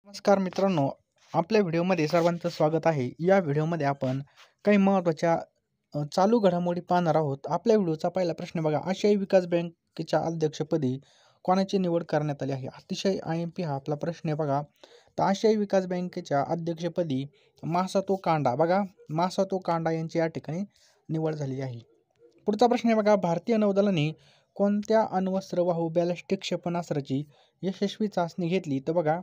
नमस्कार मित्रांनो, आपल्या व्हिडिओमध्ये सर्वांचं स्वागत आहे. या व्हिडिओमध्ये आपण काही महत्त्वाच्या चालू घडामोडी पाहणार आहोत. आपल्या व्हिडिओचा पहिला प्रश्न बघा, आशियाई विकास बँकेच्या अध्यक्षपदी कोणाची निवड करण्यात आली आहे? अतिशय IMP हा आपला प्रश्न आहे बघा. तर आशियाई विकास बँकेच्या अध्यक्षपदी मासातो कांडा बघा, मासातो कांडा यांची या ठिकाणी निवड झालेली आहे. पुढचा प्रश्न आहे बघा, भारतीय नौदलाने कोणत्या अण्वस्त्रवाहू बॅलिस्टिक क्षेपणास्त्राची यशस्वी चाचणी घेतली? तर बघा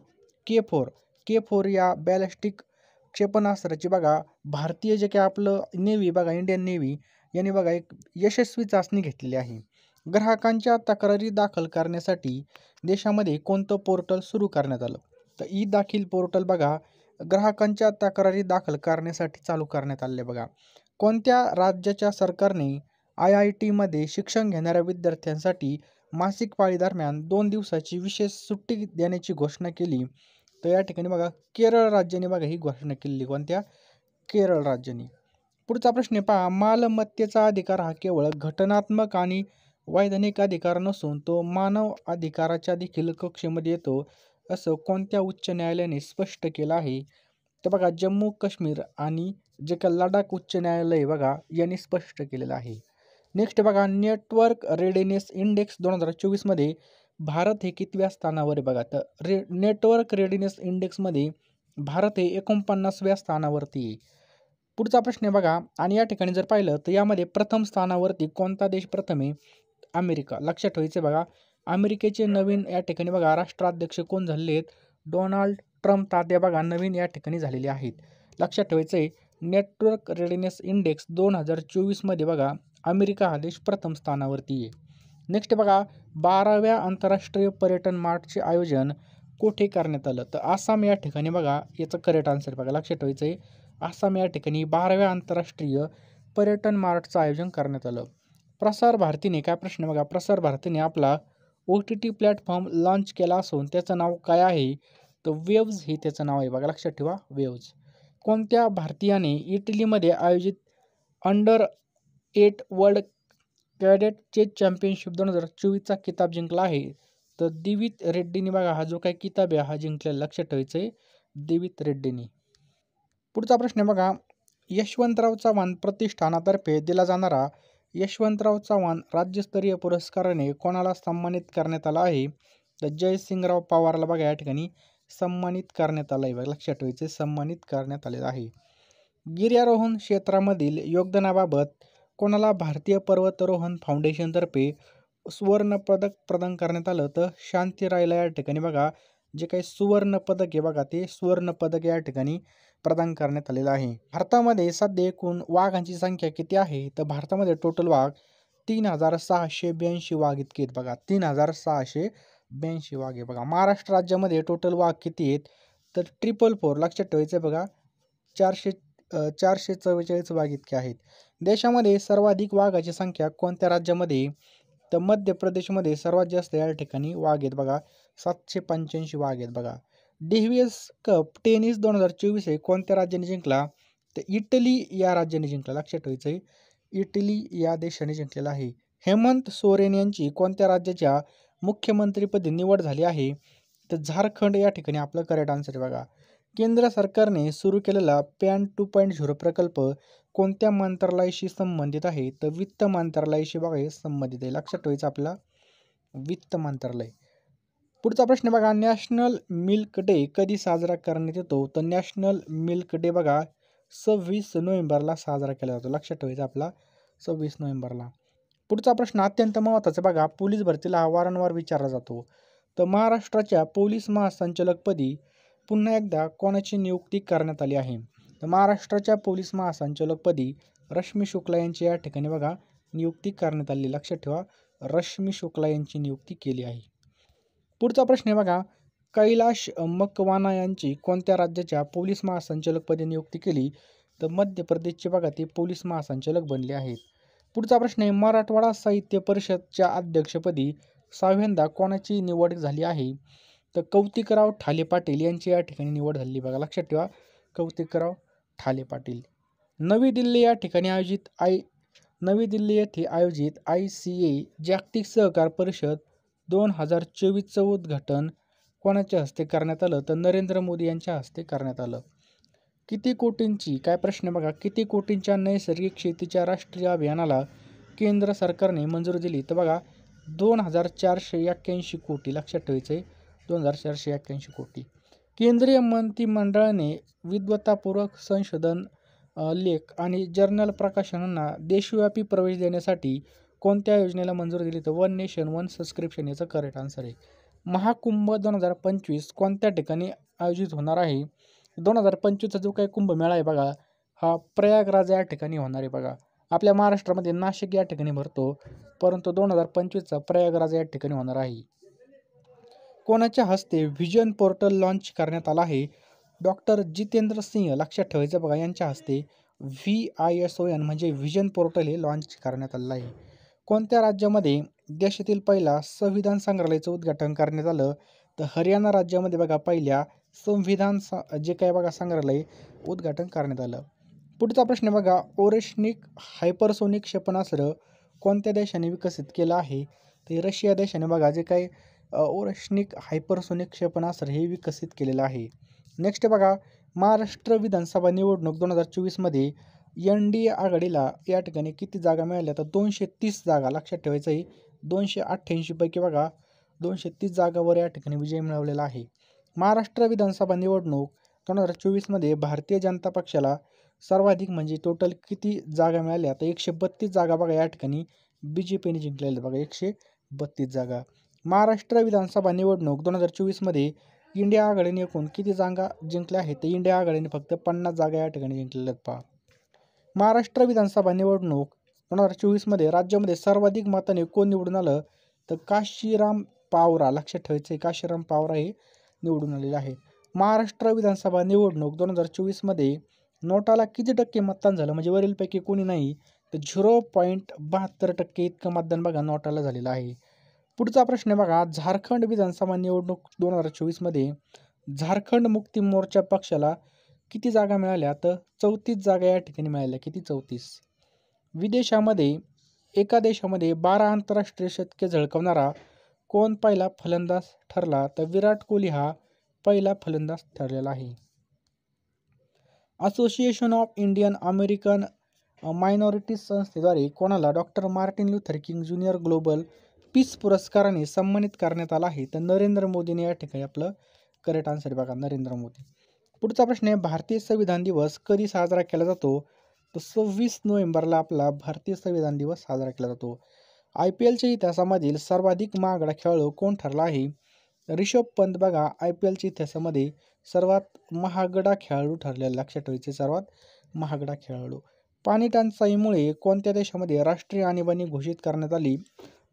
के4 या बॅलिस्टिक क्षेपणास्त्राची बघा भारतीय जे काही आपलं नेव्ही बघा, इंडियन नेव्ही यांनी बघा एक यशस्वी चाचणी घेतलेली आहे. ग्राहकांच्या तक्रारी दाखल करण्यासाठी देशामध्ये कोणतं पोर्टल सुरू करण्यात आलं? तर ई दाखील पोर्टल बघा ग्राहकांच्या तक्रारी दाखल करण्यासाठी चालू करण्यात आले बघा. कोणत्या राज्याच्या सरकारने IIT मध्ये शिक्षण घेणाऱ्या विद्यार्थ्यांसाठी मासिक पाळी दरम्यान 2 दिवसाची विशेष सुट्टी देण्याची घोषणा केली? तर या ठिकाणी बघा केरळ राज्याने बघा ही घोषणा केलेली. कोणत्या? केरळ राज्याने. पुढचा प्रश्न पहा, मालमत्तेचा अधिकार हा केवळ घटनात्मक आणि वैधानिक अधिकार नसून तो मानव अधिकाराच्या देखील कक्षेमध्ये येतो असं कोणत्या उच्च न्यायालयाने स्पष्ट केलं आहे? तर बघा जम्मू काश्मीर आणि जे का लडाख उच्च न्यायालय बघा यांनी स्पष्ट केलेलं आहे. नेक्स्ट बघा, नेटवर्क रेडीनेस इंडेक्स 2024 मध्ये भारत हे कितव्या स्थानावर आहे बघा? तर नेटवर्क रेडीनेस इंडेक्समध्ये भारत हे 49व्या स्थानावरती आहे. पुढचा प्रश्न आहे बघा, आणि या ठिकाणी जर पाहिलं तर यामध्ये प्रथम स्थानावरती कोणता देश प्रथम आहे? अमेरिका. लक्षात ठेवायचे बघा, अमेरिकेचे नवीन या ठिकाणी बघा राष्ट्राध्यक्ष कोण झालेले आहेत? डोनाल्ड ट्रम्प तात्या बघा नवीन या ठिकाणी झालेले आहेत. लक्षात ठेवायचं आहे, नेटवर्क रेडीनेस इंडेक्स 2024 मध्ये बघा अमेरिका हा देश प्रथम स्थानावरती आहे. नेक्स्ट बघा, 12व्या आंतरराष्ट्रीय पर्यटन मार्टचे आयोजन कुठे करण्यात आलं? तर आसाम या ठिकाणी बघा याचं करेक्ट आन्सर बघा. लक्षात ठेवायचं आहे, आसाम या ठिकाणी 12व्या आंतरराष्ट्रीय पर्यटन मार्टचं आयोजन करण्यात आलं. प्रसार भारतीने काय प्रश्न बघा, प्रसार भारतीने आपला OTT प्लॅटफॉर्म लॉन्च केला असून त्याचं नाव काय आहे? तर वेव्ज हे त्याचं नाव आहे बघा. लक्षात ठेवा वेव्ज. कोणत्या भारतीयाने इटलीमध्ये आयोजित अंडर-8 वर्ल्ड कॅडेट चेस चॅम्पियनशिप 2024चा किताब जिंकला आहे? तर दिवित रेड्डीने बघा हा जो काही किताब आहे हा जिंकलेला. लक्षात ठेवायचं आहे दिवित रेड्डीने. पुढचा प्रश्न आहे बघा, यशवंतराव चव्हाण प्रतिष्ठानातर्फे दिला जाणारा यशवंतराव चव्हाण राज्यस्तरीय पुरस्काराने कोणाला सन्मानित करण्यात आला आहे? तर जयसिंगराव पवारला बघा या ठिकाणी सन्मानित करण्यात आलं आहे बघा. लक्षात ठेवायचे सन्मानित करण्यात आलेलं आहे. गिर्यारोहण क्षेत्रामधील योगदानाबाबत कोणाला भारतीय पर्वतारोहण फाउंडेशनतर्फे सुवर्ण पदक प्रदान करण्यात आलं? तर शांती रायला या ठिकाणी बघा जे काही सुवर्ण पदक आहे बघा ते सुवर्ण पदक या ठिकाणी प्रदान करण्यात आलेलं आहे. भारतामध्ये सध्या एकूण वाघांची संख्या किती आहे? तर भारतामध्ये टोटल वाघ 3682 वाघ इतके आहेत बघा. 3682 वाघ आहे बघा. महाराष्ट्र राज्यामध्ये टोटल वाघ किती आहेत? तर 444. लक्षात ठेवायचं बघा 444 वाघ इतके आहेत. देशामध्ये सर्वाधिक वाघाची संख्या कोणत्या राज्यामध्ये? तर मध्य प्रदेशमध्ये सर्वात जास्त या ठिकाणी वाघ आहेत बघा. 785 वाघ आहेत बघा. डेव्हिस कप टेनिस 2024 हे कोणत्या राज्याने जिंकला? तर इटली या राज्याने जिंकला. लक्षात ठेवायचं आहे इटली या देशाने जिंकलेला आहे. हेमंत सोरेन यांची कोणत्या राज्याच्या मुख्यमंत्रीपदी निवड झाली आहे? तर झारखंड या ठिकाणी आपलं करेक्ट आन्सर आहे बघा. केंद्र सरकारने सुरू केलेला पॅन 2.0 प्रकल्प कोणत्या मंत्रालयाशी संबंधित आहे? तर वित्त मंत्रालयाशी बघा हे संबंधित आहे. लक्षात ठेवायचं आपला वित्त मंत्रालय. पुढचा प्रश्न बघा, नॅशनल मिल्क डे कधी साजरा करण्यात येतो? तर नॅशनल मिल्क डे बघा 26 नोव्हेंबरला साजरा केला जातो. लक्षात ठेवायचं आपला 26 नोव्हेंबरला. पुढचा प्रश्न अत्यंत महत्त्वाचा बघा, पोलीस भरतीला हा वारंवार विचारला जातो. तर महाराष्ट्राच्या पोलीस महासंचालकपदी पुन्हा एकदा कोणाची नियुक्ती करण्यात आली आहे? तर महाराष्ट्राच्या पोलीस महासंचालकपदी रश्मी शुक्ला यांची या ठिकाणी बघा नियुक्ती करण्यात आली. लक्षात ठेवा रश्मी शुक्ला यांची नियुक्ती केली आहे. पुढचा प्रश्न आहे बघा, कैलाश मकवाना यांची कोणत्या राज्याच्या पोलीस महासंचालकपदी नियुक्ती केली? तर मध्य प्रदेशचे बघा ते पोलीस महासंचालक बनले आहेत. पुढचा प्रश्न आहे, मराठवाडा साहित्य परिषदच्या अध्यक्षपदी 6व्यांदा कोणाची निवड झाली आहे? तर कौतिकराव ठाले पाटील यांची या ठिकाणी निवड झाली बघा. लक्षात ठेवा कौतिकराव ठाले पाटील. नवी दिल्ली येथे आयोजित ICA जागतिक सहकार परिषद 2024चं उद्घाटन कोणाच्या हस्ते करण्यात आलं? तर नरेंद्र मोदी यांच्या हस्ते करण्यात आलं. किती कोटींची, काय प्रश्न बघा, किती कोटींच्या नैसर्गिक शेतीच्या राष्ट्रीय अभियानाला केंद्र सरकारने मंजुरी दिली? तर बघा 2481 कोटी, लक्षात ठेवायचं आहे 2481 कोटी. केंद्रीय मंत्रिमंडळाने विद्वत्तापूर्वक संशोधन, लेख आणि जर्नल प्रकाशनांना देशव्यापी प्रवेश देण्यासाठी कोणत्या योजनेला मंजुरी दिली? तर वन नेशन वन सबस्क्रिप्शन याचं करेक्ट आन्सर आहे. महाकुंभ 2025 कोणत्या ठिकाणी आयोजित होणार आहे? 2025चा जो काही कुंभमेळा आहे बघा, हा प्रयागराज या ठिकाणी होणार आहे बघा. आपल्या महाराष्ट्रामध्ये नाशिक या ठिकाणी भरतो, परंतु 2025चा प्रयागराज या ठिकाणी होणार आहे. कोणाच्या हस्ते व्हिजन पोर्टल लॉन्च करण्यात आला आहे? डॉक्टर जितेंद्र सिंह, लक्षात ठेवायचं बघा, यांच्या हस्ते VISON म्हणजे व्हिजन पोर्टल हे लॉन्च करण्यात आलेलं आहे. कोणत्या राज्यामध्ये देशातील पहिला संविधान संग्रहालयाचं उद्घाटन करण्यात आलं? तर हरियाणा राज्यामध्ये बघा पहिल्या संविधान जे काय बघा संग्रहालय उद्घाटन करण्यात आलं. पुढचा प्रश्न बघा, ओरेशनिक हायपरसोनिक क्षेपणास्त्र कोणत्या देशाने विकसित केलं आहे? ते रशिया देशाने बघा जे काही ओरेशनिक हायपरसोनिक क्षेपणास्त्र हे विकसित केलेलं आहे. नेक्स्ट बघा, महाराष्ट्र विधानसभा निवडणूक 2024मध्ये NDA आघाडीला या ठिकाणी किती जागा मिळाल्या? तर 230 जागा, लक्षात ठेवायचं आहे. 288 पैकी बघा 230 जागावर या ठिकाणी विजय मिळवलेला आहे. महाराष्ट्र विधानसभा निवडणूक 2024मध्ये भारतीय जनता पक्षाला सर्वाधिक म्हणजे टोटल किती जागा मिळाल्या? तर 132 जागा बघा या ठिकाणी BJPने जिंकलेल्या बघा 132 जागा. महाराष्ट्र विधानसभा निवडणूक 2024मध्ये इंडिया आघाडीने एकूण किती जागा जिंकल्या आहेत? तर इंडिया आघाडीने फक्त 50 जागा या ठिकाणी जिंकलेल्या आहेत पहा. महाराष्ट्र विधानसभा निवडणूक 2024मध्ये राज्यामध्ये सर्वाधिक मताने कोण निवडून आलं? तर काशीराम पावरा, लक्षात ठेवायचे काशीराम पावरा हे निवडून आलेले आहे. महाराष्ट्र विधानसभा निवडणूक 2024मध्ये नोटाला किती टक्के मतदान झालं? म्हणजे वरीलपैकी कोणी नाही, तर 0.72% इतकं मतदान बघा नोटाला झालेलं आहे. पुढचा प्रश्न बघा, झारखंड विधानसभा निवडणूक 2024मध्ये झारखंड मुक्ती मोर्चा पक्षाला किती जागा मिळाल्या? तर 34 जागा या ठिकाणी मिळाल्या. किती? 34. विदेशामध्ये एका देशामध्ये 12 आंतरराष्ट्रीय शतके झळकावणारा कोण पहिला फलंदाज ठरला? तर विराट कोहली हा पहिला फलंदाज ठरलेला आहे. Association of Indian American minorities संस्थेद्वारे कोणाला doctor Martin Luther king junior global piece पुरस्काराने सन्मानित करण्यात आला आहे? तर नरेंद्र मोदीने या ठिकाणी आपलं करेक्ट आन्सर बघा नरेंद्र मोदी. पुढचा प्रश्न आहे, भारतीय संविधान दिवस कधी साजरा केला जातो? तर 26 नोव्हेंबरला आपला भारतीय संविधान दिवस साजरा केला जातो. IPLच्या इतिहासामधील सर्वाधिक महागडा खेळाडू कोण ठरला आहे? रिषभ पंत बघा IPLच्या इतिहासामध्ये सर्वात महागडा खेळाडू ठरलेला, लक्षात ठेवायचे सर्वात महागडा खेळाडू. पाणी टंचाईमुळे कोणत्या देशामध्ये राष्ट्रीय आणीबाणी घोषित करण्यात आली?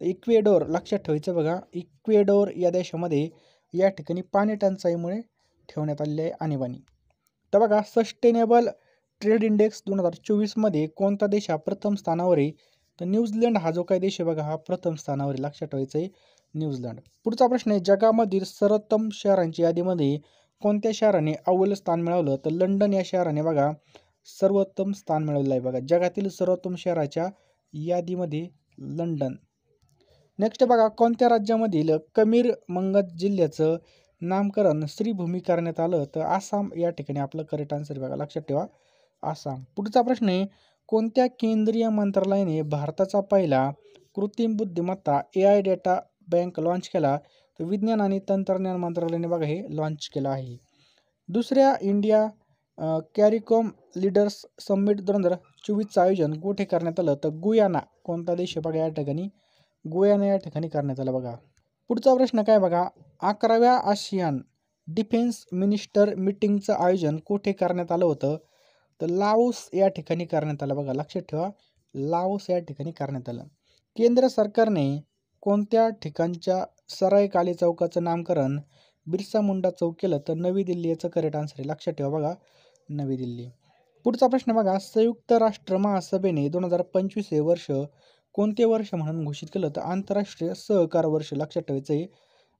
इक्वेडोर, लक्षात ठेवायचं बघा इक्वेडोर या देशामध्ये या ठिकाणी पाणी टंचाईमुळे ठेवण्यात आलेली आहे आणीबाणी. तर बघा सस्टेनेबल ट्रेड इंडेक्स 2024मध्ये कोणता देश हा प्रथम स्थानावर आहे? तर न्यूझीलंड हा जो काही देश आहे बघा हा प्रथम स्थानावर आहे, लक्षात ठेवायचं आहे न्यूझीलंड. पुढचा प्रश्न आहे, जगामधील सर्वोत्तम शहरांच्या यादीमध्ये कोणत्या शहराने अव्वल स्थान मिळवलं? तर लंडन या शहराने बघा सर्वोत्तम स्थान मिळवलं आहे बघा जगातील सर्वोत्तम शहराच्या यादीमध्ये लंडन. नेक्स्ट बघा, कोणत्या राज्यामधील कमीर मंगत जिल्ह्याचं नामकरण श्रीभूमी करण्यात आलं? तर आसाम या ठिकाणी आपलं करेक्ट आन्सर बघा, लक्षात ठेवा आसाम. पुढचा प्रश्न आहे, कोणत्या केंद्रीय मंत्रालयाने भारताचा पहिला कृत्रिम बुद्धिमत्ता AI डेटा बँक लॉन्च केला? तर विज्ञान आणि तंत्रज्ञान मंत्रालयाने बघा हे लॉन्च केलं आहे. दुसऱ्या इंडिया कॅरिकॉम लीडर्स समिट 2024चं आयोजन कुठे करण्यात आलं? तर गुयाना, कोणता देश बघा या ठिकाणी गुयाना या ठिकाणी करण्यात आलं बघा. पुढचा प्रश्न काय बघा, 11व्या आशियान डिफेन्स मिनिस्टर मीटिंगचं आयोजन कुठे करण्यात आलं होतं? तर लाओस या ठिकाणी करण्यात आलं बघा, लक्षात ठेवा लाओस या ठिकाणी करण्यात आलं. केंद्र सरकारने कोणत्या ठिकाणच्या सराय काले चौकाचं नामकरण बिरसा मुंडा चौक केलं? तर नवी दिल्ली याचं करेक्ट आन्सर आहे, लक्षात ठेवा बघा नवी दिल्ली. पुढचा प्रश्न बघा, संयुक्त राष्ट्र महासभेने 2025 हे वर्ष कोणते वर्ष म्हणून घोषित केलं? तर आंतरराष्ट्रीय सहकार वर्ष, लक्षात ठेवायचं आहे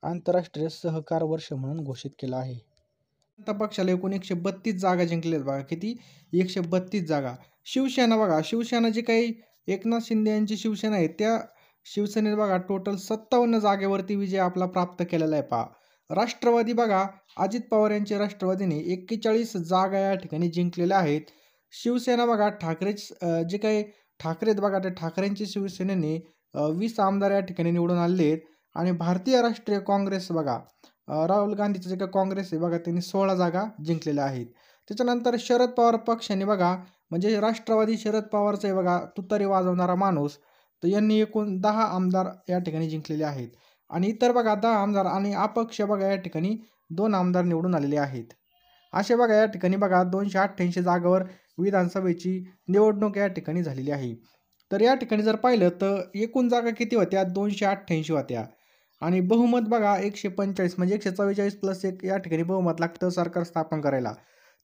आंतरराष्ट्रीय सहकार वर्ष म्हणून घोषित केलं आहे. जनता पक्षाला एकूण 132 जागा जिंकलेल्या बघा, किती? 132 जागा. शिवसेना बघा, शिवसेना जी काही एकनाथ शिंदे यांची शिवसेना आहे त्या शिवसेनेने बघा टोटल 57 जागेवरती विजय आपला प्राप्त केलेला आहे पहा. राष्ट्रवादी बघा, अजित पवार यांचे राष्ट्रवादीने 41 जागा या ठिकाणी जिंकलेल्या आहेत. शिवसेना बघा, जे काही ठाकरे आहेत बघा, त्या ठाकरेंच्या शिवसेनेने 20 आमदार या ठिकाणी निवडून आलेले आहेत. आणि भारतीय राष्ट्रीय काँग्रेस बघा, राहुल गांधीचं जे काही काँग्रेस आहे बघा, त्यांनी 16 जागा जिंकलेल्या आहेत. त्याच्यानंतर शरद पवार पक्षाने बघा, म्हणजे राष्ट्रवादी शरद पवारचं आहे बघा, तुतारी वाजवणारा माणूस, तर यांनी एकूण 10 आमदार या ठिकाणी जिंकलेले आहेत. आणि इतर बघा 10 आमदार आणि अपक्ष बघा या ठिकाणी 2 आमदार निवडून आलेले आहेत. असे बघा या ठिकाणी बघा 288 जागावर विधानसभेची निवडणूक या ठिकाणी झालेली आहे. तर या ठिकाणी जर पाहिलं तर एकूण जागा किती होत्या? 288 होत्या. आणि बहुमत बघा 145, म्हणजे 144 प्लस 1 या ठिकाणी बहुमत लागतं सरकार स्थापन करायला.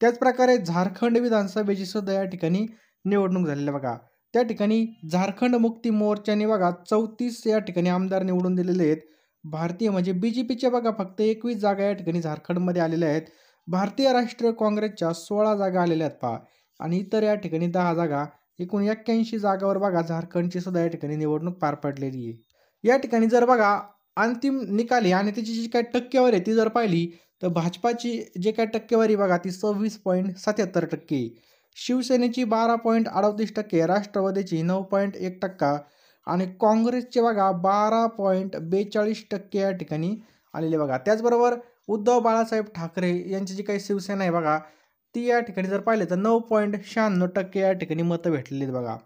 त्याचप्रकारे झारखंड विधानसभेची सुद्धा या ठिकाणी निवडणूक झालेली बघा. त्या ठिकाणी झारखंड मुक्ती मोर्चाने बघा 34 या ठिकाणी आमदार निवडून दिलेले आहेत. भारतीय म्हणजे BJPच्या बघा फक्त 21 जागा या ठिकाणी झारखंडमध्ये आलेल्या आहेत. भारतीय राष्ट्रीय काँग्रेसच्या 16 जागा आलेल्या आहेत पहा. आणि इतर या ठिकाणी 10 जागा, एकूण 81 जागावर बघा झारखंडची सुद्धा या ठिकाणी निवडणूक पार पडलेली आहे. या ठिकाणी जर बघा अंतिम निकाली आणि त्याची जी काही टक्केवारी आहे ती जर पाहिली तर भाजपाची जे काही टक्केवारी बघा ती 26.77%, शिवसेनेची 12.38%, राष्ट्रवादीची 9.1% आणि काँग्रेसचे बघा 12.42% या ठिकाणी आलेले बघा. त्याचबरोबर उद्धव बाळासाहेब ठाकरे यांची जी काही शिवसेना आहे बघा, ती या ठिकाणी जर पाहिलं तर 9.96% या ठिकाणी मतं भेटलेली आहेत बघा.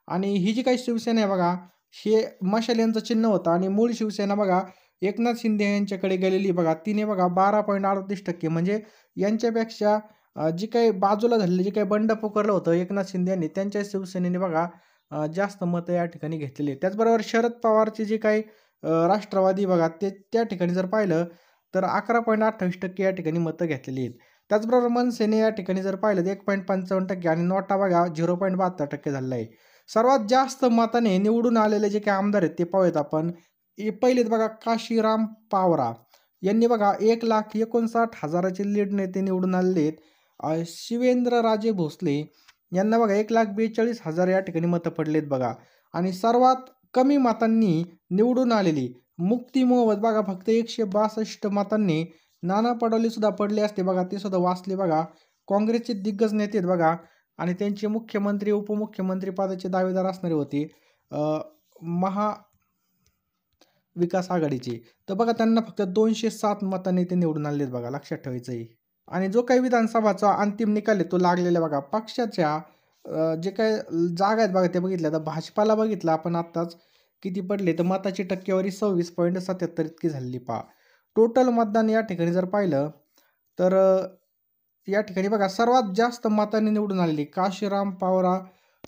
आणि ही जी काही शिवसेना आहे बघा, हे मशाल यांचं चिन्ह होतं आणि मूळ शिवसेना बघा एकनाथ शिंदे यांच्याकडे गेलेली बघा, तिने बघा 12.38%, म्हणजे यांच्यापेक्षा जी काही बाजूला झालेली जे काही बंड पुकारलं होतं एकनाथ शिंदे यांनी, त्यांच्या शिवसेनेने बघा जास्त मतं या ठिकाणी घेतलेली आहेत. त्याचबरोबर शरद पवारचे जे काही राष्ट्रवादी बघा त्या ठिकाणी जर पाहिलं तर 11.28% या ठिकाणी मतं घेतलेली आहेत. त्याचबरोबर मनसेने या ठिकाणी जर पाहिलं तर 1.55% आणि नोटा बघा 0.72% झालेला आहे. सर्वात जास्त मताने निवडून आलेले जे काही आमदार आहेत ते पाहूयात आपण. पहिलेत बघा काशीराम पावरा यांनी बघा 1,59,000ची लीडने ते निवडून आलेले आहेत. शिवेंद्रराजे भोसले यांना बघा 1,42,000 या ठिकाणी मतं पडलेत बघा. आणि सर्वात कमी मतांनी निवडून आलेली मुक्ती मोहम्मद बघा फक्त 162 मतांनी. नाना पटोले सुद्धा पडले असते बघा, ते सुद्धा वाचले बघा. काँग्रेसचे दिग्गज नेते आहेत बघा आणि त्यांचे मुख्यमंत्री उपमुख्यमंत्री पदाचे दावेदार असणारे होते महाविकास आघाडीचे. तर बघा त्यांना फक्त 207 मतांनी ते निवडून आलेत बघा, लक्षात ठेवायचं आहे. आणि जो काही विधानसभाचा अंतिम निकाल आहे तो लागलेला बघा पक्षाच्या जे काही जागा आहेत बघा ते बघितल्या तर भाजपाला बघितलं आपण आत्ताच किती पडले तर मताची टक्केवारी 26.77 इतकी झालेली पहा. टोटल मतदान या ठिकाणी जर पाहिलं तर या ठिकाणी बघा सर्वात जास्त मतांनी निवडून आलेली काशीराम पावरा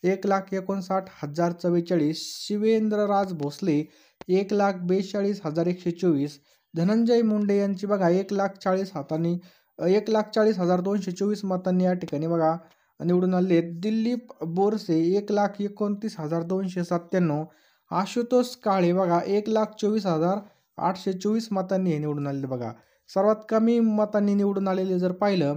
1,59,044, शिवेंद्रराज भोसले 1,42,124, धनंजय मुंडे यांची बघा 1,40,224 मतांनी या ठिकाणी बघा निवडून आले आहेत. दिलीप बोरसे 1,29,297, आशुतोष काळे बघा 1,24,824 मतांनी हे निवडून आलेले बघा. सर्वात कमी मतांनी निवडून आलेले जर पाहिलं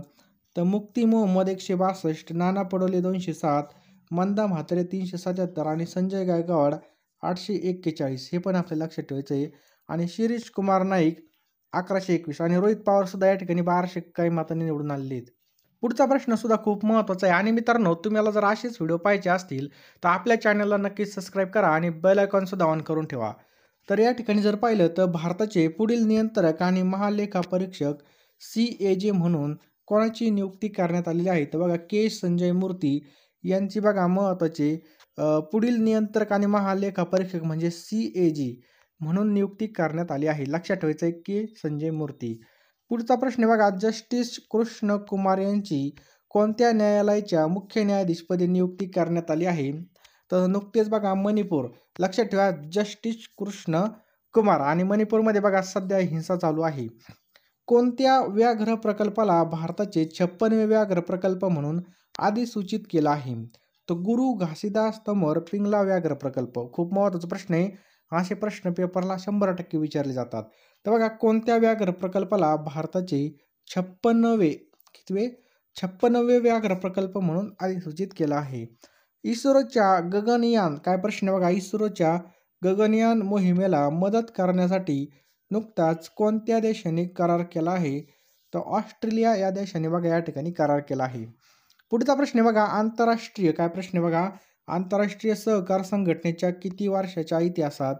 तर मुक्ती मोहम्मद 162, नाना पटोले 207, मंदा म्हात्रे 377 आणि संजय गायकवाड 841, हे पण आपल्याला लक्षात ठेवायचं आहे. आणि शिरीष कुमार नाईक 1121 आणि रोहित पवार सुद्धा या ठिकाणी 1200 काही मतांनी निवडून आलेले आहेत. पुढचा प्रश्न सुद्धा खूप महत्त्वाचा आहे. आणि मित्रांनो तुम्हाला जर असेच व्हिडिओ पाहिजे असतील तर आपल्या चॅनलला नक्कीच सबस्क्राईब करा आणि बेल आयकॉन सुद्धा ऑन करून ठेवा. तर या ठिकाणी जर पाहिलं तर भारताचे पुढील नियंत्रक आणि महालेखापरीक्षक CAG म्हणून कोणाची नियुक्ती करण्यात आलेली आहे तर बघा संजय मूर्ती यांची बघा महत्त्वाचे पुढील नियंत्रक आणि महालेखापरीक्षक म्हणजे CAG म्हणून नियुक्ती करण्यात आली आहे. लक्षात ठेवायचं आहे संजय मूर्ती. पुढचा प्रश्न बघा जस्टिस कृष्ण कुमार यांची कोणत्या न्यायालयाच्या मुख्य न्यायाधीशपदी नियुक्ती करण्यात आली आहे तर नुकतेच बघा मणिपूर. लक्षात ठेवा जस्टिस कृष्ण कुमार. आणि मणिपूरमध्ये बघा सध्या हिंसा चालू आहे. कोणत्या व्याघ्र प्रकल्पाला भारताचे 56वे व्याघ्र प्रकल्प म्हणून अधिसूचित केला आहे तर गुरु घासीदास तंवर पिंगला व्याघ्र प्रकल्प. खूप महत्त्वाचा प्रश्न आहे. असे प्रश्न पेपरला 100% विचारले जातात. तर बघा कोणत्या व्याघ्र प्रकल्पाला भारताचे 56वे व्याघ्र प्रकल्प म्हणून अधिसूचित केला आहे. इस्रोच्या गगनयान काय प्रश्न बघा इस्रोच्या गगनयान मोहिमेला मदत करण्यासाठी नुकताच कोणत्या देशाने करार केला आहे? तर ऑस्ट्रेलिया या देशाने बघा या ठिकाणी करार केला आहे. पुढचा प्रश्न आहे बघा, आंतरराष्ट्रीय काय प्रश्न आहे बघा, आंतरराष्ट्रीय सहकार संघटनेच्या किती वर्षाच्या इतिहासात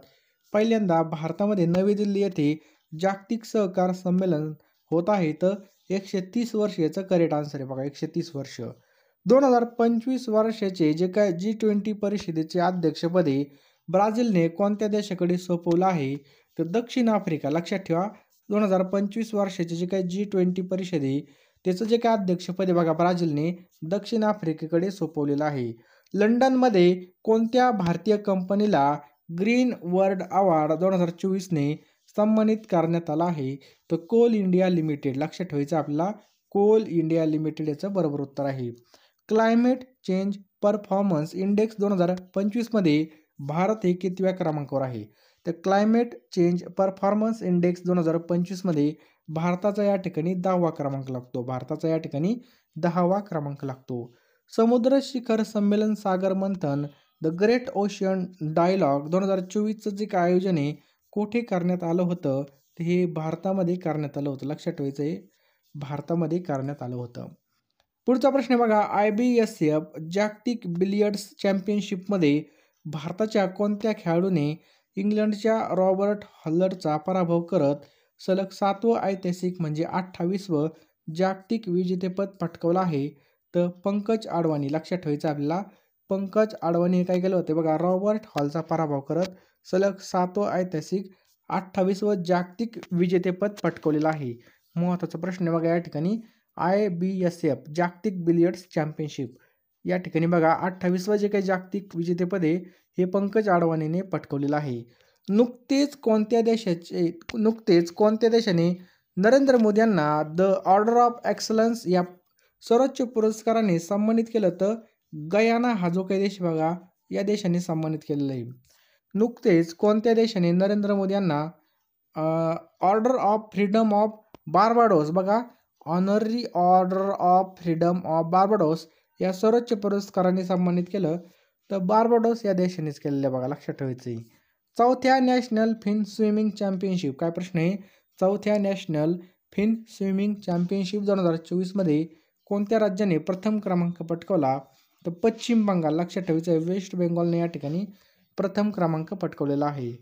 पहिल्यांदा भारतामध्ये नवी दिल्ली येथे जागतिक सहकार संमेलन होत आहे? तर 130 वर्ष याचं करेक्ट आन्सर आहे बघा, 130 वर्ष. 2025 वर्षाचे जे काय G20 परिषदेचे अध्यक्षपदी ब्राझीलने कोणत्या देशाकडे सोपवलं आहे? तर दक्षिण आफ्रिका. लक्षात ठेवा, 2025 वर्षाचे जे काही G20 परिषद आहे त्याचं जे काय अध्यक्षपद आहे बघा ब्राझीलने दक्षिण आफ्रिकेकडे सोपवलेलं आहे. लंडनमध्ये कोणत्या भारतीय कंपनीला ग्रीन वर्ल्ड अवॉर्ड 2024ने सन्मानित करण्यात आला आहे? तर कोल इंडिया लिमिटेड. लक्षात ठेवायचं आपल्याला, कोल इंडिया लिमिटेड याचं बरोबर उत्तर आहे. क्लायमेट चेंज परफॉर्मन्स इंडेक्स 2025 मध्ये भारत हे कितव्या क्रमांकावर आहे? तर क्लायमेट चेंज परफॉर्मन्स इंडेक्स 2025 मध्ये भारताचा या ठिकाणी 10वा क्रमांक लागतो. भारताचा या ठिकाणी 10वा क्रमांक लागतो. समुद्र शिखर संमेलन सागर मंथन द ग्रेट ओशियन डायलॉग 2024चं जे काय आयोजन आहे कुठे करण्यात आलं होतं? तर हे भारतामध्ये करण्यात आलं होतं. लक्षात ठेवायचं आहे, भारतामध्ये करण्यात आलं होतं. पुढचा प्रश्न बघा, IBSF जागतिक बिलियर्ड्स चॅम्पियनशिपमध्ये भारताच्या कोणत्या खेळाडूने इंग्लंडच्या रॉबर्ट हॉलरचा पराभव करत सलग 7वं ऐतिहासिक म्हणजे 28वं जागतिक विजेतेपद पटकावलं आहे? तर पंकज आडवाणी. लक्षात ठेवायचं आपल्याला, पंकज आडवाणी काय केलं होतं बघा, रॉबर्ट हॉलचा पराभव करत सलग 7वं ऐतिहासिक 28वं जागतिक विजेतेपद पटकावलेलं आहे. महत्त्वाचा प्रश्न बघा या ठिकाणी, IBSF जागतिक बिलियर्ड्स चॅम्पियनशिप या ठिकाणी बघा 28वं जे काही जागतिक विजेतेपद आहे हे पंकज आडवाणीने पटकावलेलं आहे. नुकतेच कोणत्या देशाने नरेंद्र मोदी यांना द ऑर्डर ऑफ एक्सलन्स या सर्वोच्च पुरस्काराने सन्मानित केलं? तर गयाना हा जो काही देश बघा या देशाने सन्मानित केलेलं आहे. नुकतेच कोणत्या देशाने नरेंद्र मोदी यांना order of freedom of Barbados बघा, honorary order of freedom of Barbados या सर्वोच्च पुरस्काराने सन्मानित केलं? तर बार्बाडोस या देशानेच केलेलं आहे बघा, लक्षात ठेवायचं आहे. चौथ्या नॅशनल फिन स्विमिंग चॅम्पियनशिप काय प्रश्न आहे? चौथ्या नॅशनल फिन स्विमिंग चॅम्पियनशिप 2024 मध्ये कोणत्या राज्याने प्रथम क्रमांक पटकावला? तर पश्चिम बंगाल. लक्षात ठेवायचं आहे, वेस्ट बेंगॉलने या ठिकाणी प्रथम क्रमांक पटकावलेला आहे.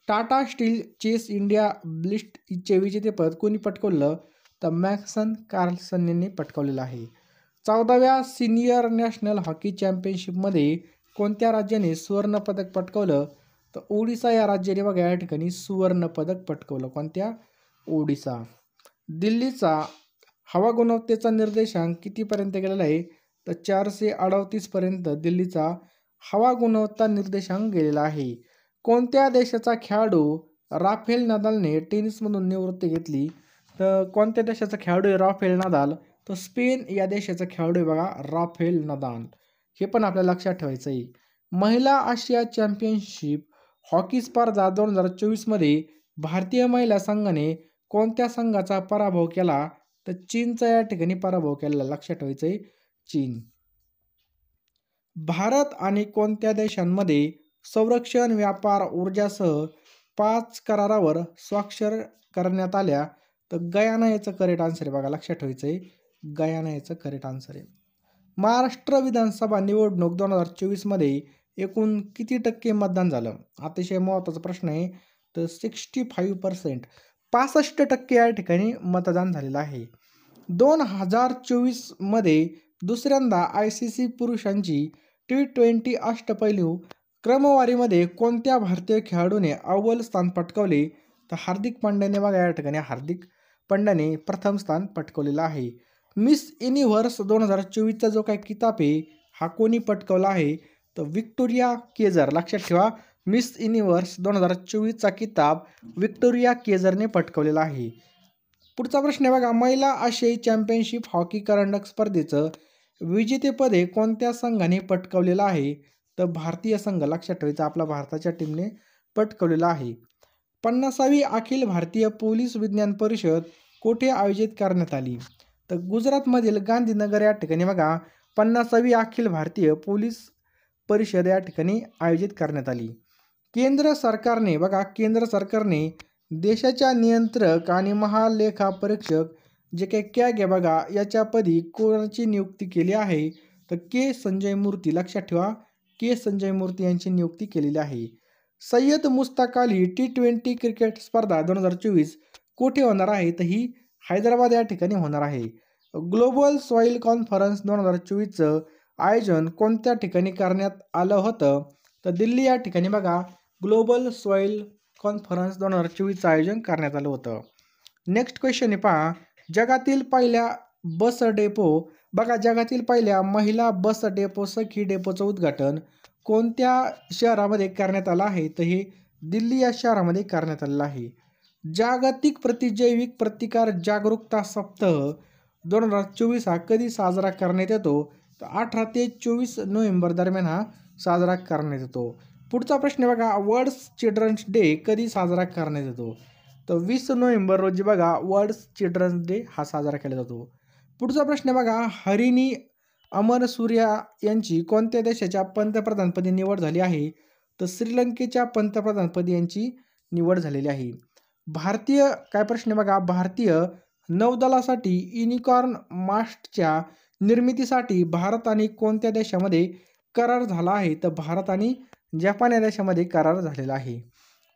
टाटा स्टील चेस इंडिया ब्लिस्टचे विजेतेपद कोणी पटकावलं? तर मॅक्सन कार्लसन यांनी पटकावलेलं आहे. 14व्या सिनियर नॅशनल हॉकी चॅम्पियनशिपमध्ये कोणत्या राज्याने सुवर्ण पदक पटकावलं? तर ओडिसा या राज्याने बघा या ठिकाणी सुवर्ण पदक पटकावलं. कोणत्या? ओडिसा. दिल्लीचा हवा गुणवत्तेचा निर्देशांक कितीपर्यंत गेलेला आहे? तर 438 पर्यंत दिल्लीचा हवा गुणवत्ता निर्देशांक गेलेला आहे. कोणत्या देशाचा खेळाडू राफेल नदालने टेनिसमधून निवृत्ती घेतली? तर कोणत्या देशाचा खेळाडू आहे राफेल नदाल? तर स्पेन या देशाचा खेळाडू आहे बघा राफेल नदाल. हे पण आपल्याला लक्षात ठेवायचं आहे. महिला आशिया चॅम्पियनशिप हॉकी स्पर्धा 2024 मध्ये भारतीय महिला संघाने कोणत्या संघाचा पराभव केला? तर चीनचा या ठिकाणी पराभव केलेला. लक्षात ठेवायचं आहे, चीन. भारत आणि कोणत्या देशांमध्ये संरक्षण, व्यापार, ऊर्जासह 5 करारावर स्वाक्षर करण्यात आल्या? तर गयाना याचं करेक्ट आन्सर आहे बघा, लक्षात ठेवायचं आहे, गयाना याचं करेक्ट आन्सर आहे. महाराष्ट्र विधानसभा निवडणूक 2024 मध्ये एकूण किती टक्के मतदान झालं? अतिशय महत्त्वाचा प्रश्न आहे. तर 65%, 65% या ठिकाणी मतदान झालेलं आहे. 2024 मध्ये दुसऱ्यांदा ICC पुरुषांची T20 अष्टपैलू क्रमवारीमध्ये कोणत्या भारतीय खेळाडूने अव्वल स्थान पटकावले? तर हार्दिक पांड्याने बघा या ठिकाणी हार्दिक पांड्याने प्रथम स्थान पटकावलेलं आहे. मिस युनिव्हर्स 2024चा जो काही किताब आहे हा कोणी पटकावला आहे? तर व्हिक्टोरिया केजर. लक्षात ठेवा, मिस युनिव्हर्स 2024चा किताब व्हिक्टोरिया केजरने पटकावलेला आहे. पुढचा प्रश्न आहे बघा, महिला आशियाई चॅम्पियनशिप हॉकी करंडक स्पर्धेचं विजेतेपद हे कोणत्या संघाने पटकावलेलं आहे? तर भारतीय संघ. लक्षात ठेवायचं, आपला भारताच्या टीमने पटकावलेला आहे. 50वी अखिल भारतीय पोलीस विज्ञान परिषद कोठे आयोजित करण्यात आली? तर गुजरातमधील गांधीनगर या ठिकाणी बघा 50वी अखिल भारतीय पोलीस परिषद या ठिकाणी आयोजित करण्यात आली. केंद्र सरकारने बघा, केंद्र सरकारने देशाच्या नियंत्रक आणि महालेखापरीक्षक जे काही कॅग आहे बघा, याच्यापदी कोणाची नियुक्ती केली आहे? तर के संजय मूर्ती. लक्षात ठेवा, के संजय मूर्ती यांची नियुक्ती केलेली आहे. सय्यद मुश्ताक अली T20 क्रिकेट स्पर्धा 2024 कुठे होणार आहे? तर ही हैदराबाद या ठिकाणी होणार आहे. ग्लोबल सॉईल कॉन्फरन्स 2024चं आयोजन कोणत्या ठिकाणी करण्यात आलं होतं? तर दिल्ली या ठिकाणी बघा ग्लोबल सॉईल कॉन्फरन्स 2024चं आयोजन करण्यात आलं होतं. नेक्स्ट क्वेश्चन आहे पहा, जगातील पहिल्या बस डेपो बघा, जगातील पहिल्या महिला बस डेपो सखी डेपोचं उद्घाटन कोणत्या शहरामध्ये करण्यात आलं आहे? तर हे दिल्ली या शहरामध्ये करण्यात आलेलं आहे. जागतिक प्रतिजैविक प्रतिकार जागरूकता सप्ताह 2024 हा कधी साजरा करण्यात येतो? तर 18 ते 24 नोव्हेंबर दरम्यान हा साजरा करण्यात येतो. पुढचा प्रश्न बघा, वर्ल्ड चिल्ड्रन्स डे कधी साजरा करण्यात येतो? तर 20 नोव्हेंबर रोजी बघा वर्ल्ड चिल्ड्रन्स डे हा साजरा केला जातो. पुढचा प्रश्न बघा, हरिणी अमरसूर्या यांची कोणत्या देशाच्या पंतप्रधानपदी निवड झाली आहे? तर श्रीलंकेच्या पंतप्रधानपदी यांची निवड झालेली आहे. भारतीय काय प्रश्न बघा, भारतीय नौदलासाठी युनिकॉर्न मास्टच्या निर्मितीसाठी भारत आणि कोणत्या देशामध्ये करार झाला आहे? तर भारत आणि जपान या देशामध्ये करार झालेला आहे.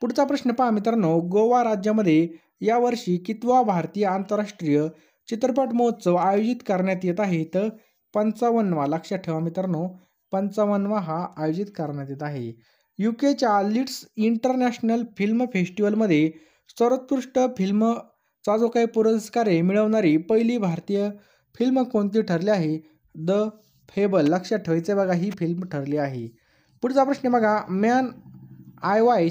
पुढचा प्रश्न पहा मित्रांनो, गोवा राज्यामध्ये यावर्षी कितवा भारतीय आंतरराष्ट्रीय चित्रपट महोत्सव आयोजित करण्यात येत आहे? तर 55वा. लक्षात ठेवा मित्रांनो, 55वा हा आयोजित करण्यात येत आहे. UKच्या लीड्स इंटरनॅशनल फिल्म फेस्टिवलमध्ये सर्वोत्कृष्ट फिल्मचा जो काही पुरस्कार आहे मिळवणारी पहिली भारतीय फिल्म कोणती ठरली आहे? The fable. लक्षात ठेवायचं बघा, ही फिल्म ठरली आहे. पुढचा प्रश्न बघा, मॅन आय वाय